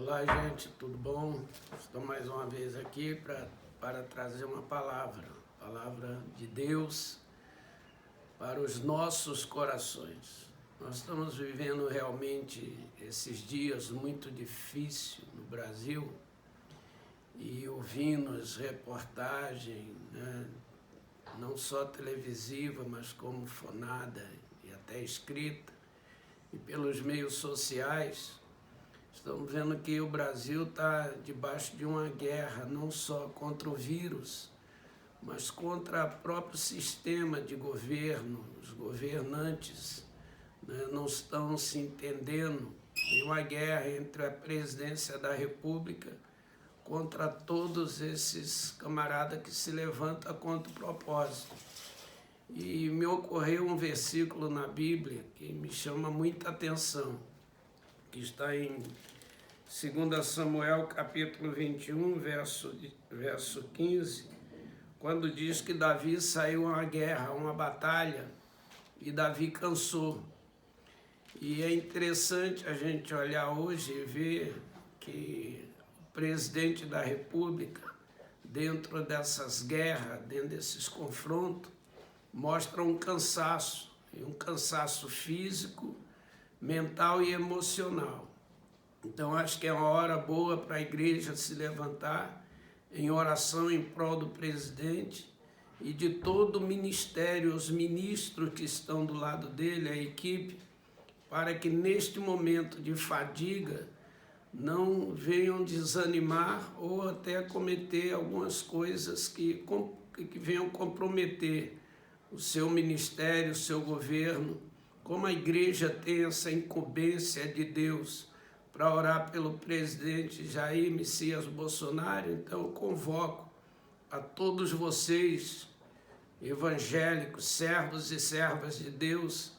Olá, gente, tudo bom? Estou mais uma vez aqui para trazer uma palavra de Deus para os nossos corações. Nós estamos vivendo realmente esses dias muito difíceis no Brasil e ouvindo as reportagens, né, não só televisiva, mas como fonada e até escrita, e pelos meios sociais. Estamos vendo que o Brasil está debaixo de uma guerra, não só contra o vírus, mas contra o próprio sistema de governo. Os governantes, né, não estão se entendendo. Tem uma guerra entre a presidência da República contra todos esses camaradas que se levantam contra o propósito. E me ocorreu um versículo na Bíblia que me chama muita atenção, que está em 2 Samuel, capítulo 21, verso 15, quando diz que Davi saiu a uma guerra, a uma batalha, e Davi cansou. E é interessante a gente olhar hoje e ver que o presidente da República, dentro dessas guerras, dentro desses confrontos, mostra um cansaço físico, mental e emocional. Então, acho que é uma hora boa para a igreja se levantar em oração em prol do presidente e de todo o ministério, os ministros que estão do lado dele, a equipe, para que neste momento de fadiga não venham desanimar ou até cometer algumas coisas que venham comprometer o seu ministério, o seu governo. Como a igreja tem essa incumbência de Deus para orar pelo presidente Jair Messias Bolsonaro, então eu convoco a todos vocês, evangélicos, servos e servas de Deus,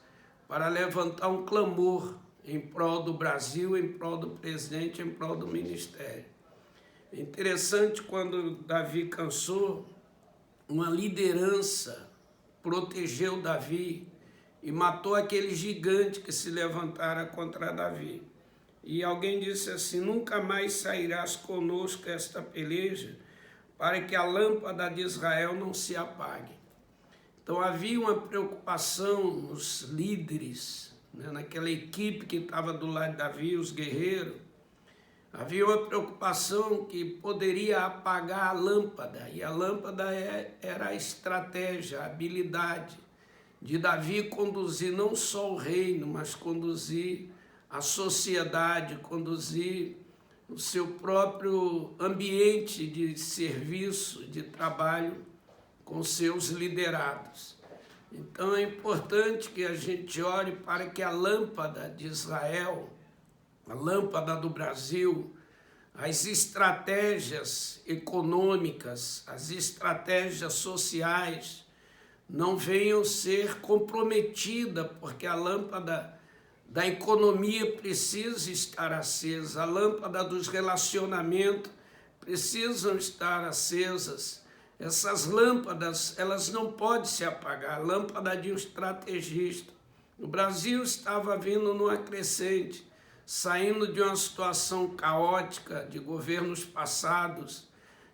para levantar um clamor em prol do Brasil, em prol do presidente, em prol do ministério. É interessante, quando Davi cansou, uma liderança protegeu Davi e matou aquele gigante que se levantara contra Davi. E alguém disse assim: nunca mais sairás conosco esta peleja, para que a lâmpada de Israel não se apague. Então havia uma preocupação nos líderes, né, naquela equipe que estava do lado de Davi, os guerreiros. Havia uma preocupação que poderia apagar a lâmpada, e a lâmpada era a estratégia, a habilidade de Davi conduzir não só o reino, mas conduzir a sociedade, conduzir o seu próprio ambiente de serviço, de trabalho com seus liderados. Então é importante que a gente ore para que a lâmpada de Israel, a lâmpada do Brasil, as estratégias econômicas, as estratégias sociais não venham ser comprometidas, porque a lâmpada da economia precisa estar acesa, a lâmpada dos relacionamentos precisam estar acesas. Essas lâmpadas, elas não podem se apagar. A lâmpada de um estrategista. O Brasil estava vindo numa crescente, saindo de uma situação caótica de governos passados,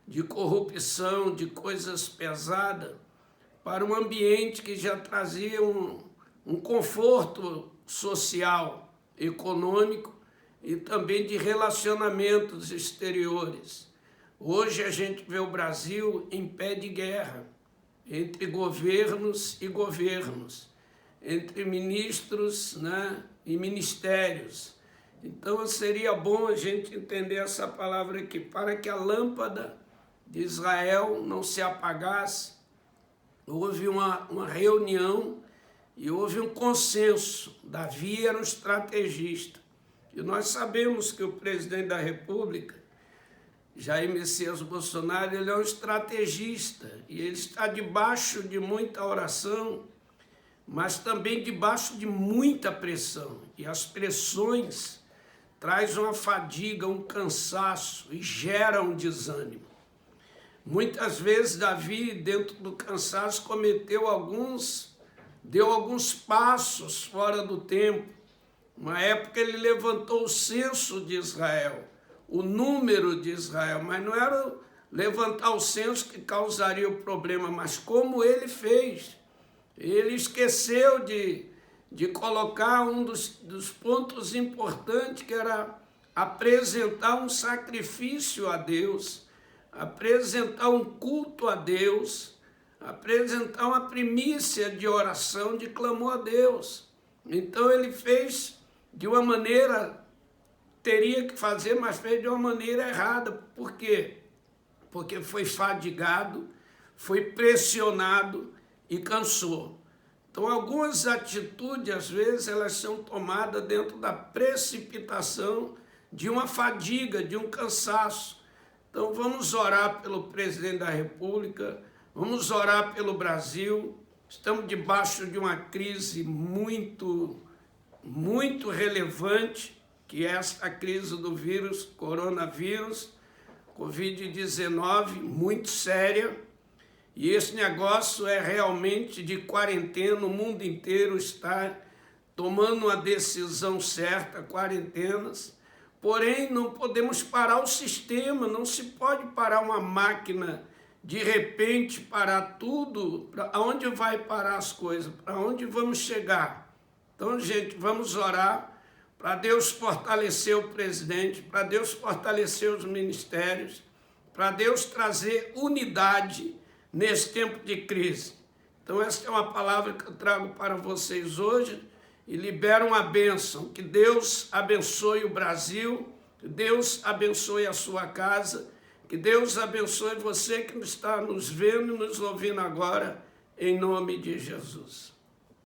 de corrupção, de coisas pesadas, para um ambiente que já trazia um conforto social, econômico e também de relacionamentos exteriores. Hoje a gente vê o Brasil em pé de guerra, entre governos e governos, entre ministros, né, e ministérios. Então seria bom a gente entender essa palavra aqui, para que a lâmpada de Israel não se apagasse. Houve uma reunião e houve um consenso. Davi era um estrategista. E nós sabemos que o presidente da República, Jair Messias Bolsonaro, ele é um estrategista. E ele está debaixo de muita oração, mas também debaixo de muita pressão. E as pressões trazem uma fadiga, um cansaço e geram um desânimo. Muitas vezes Davi, dentro do cansaço, deu alguns passos fora do tempo. Uma época ele levantou o censo de Israel, o número de Israel, mas não era levantar o censo que causaria o problema, mas como ele fez. Ele esqueceu de colocar um dos pontos importantes, que era apresentar um sacrifício a Deus, apresentar um culto a Deus, apresentar uma primícia de oração, de clamor a Deus. Então ele fez de uma maneira, teria que fazer, mas fez de uma maneira errada. Por quê? Porque foi fadigado, foi pressionado e cansou. Então algumas atitudes, às vezes, elas são tomadas dentro da precipitação de uma fadiga, de um cansaço. Então vamos orar pelo presidente da República, vamos orar pelo Brasil. Estamos debaixo de uma crise muito relevante, que é essa crise do vírus, coronavírus, Covid-19, muito séria. E esse negócio é realmente de quarentena, o mundo inteiro está tomando uma decisão certa, quarentenas. Porém, não podemos parar o sistema, não se pode parar uma máquina, de repente parar tudo. Aonde vai parar as coisas? Para onde vamos chegar? Então, gente, vamos orar para Deus fortalecer o presidente, para Deus fortalecer os ministérios, para Deus trazer unidade nesse tempo de crise. Então, essa é uma palavra que eu trago para vocês hoje e libero uma bênção. Que Deus abençoe o Brasil, que Deus abençoe a sua casa, que Deus abençoe você que está nos vendo e nos ouvindo agora, em nome de Jesus.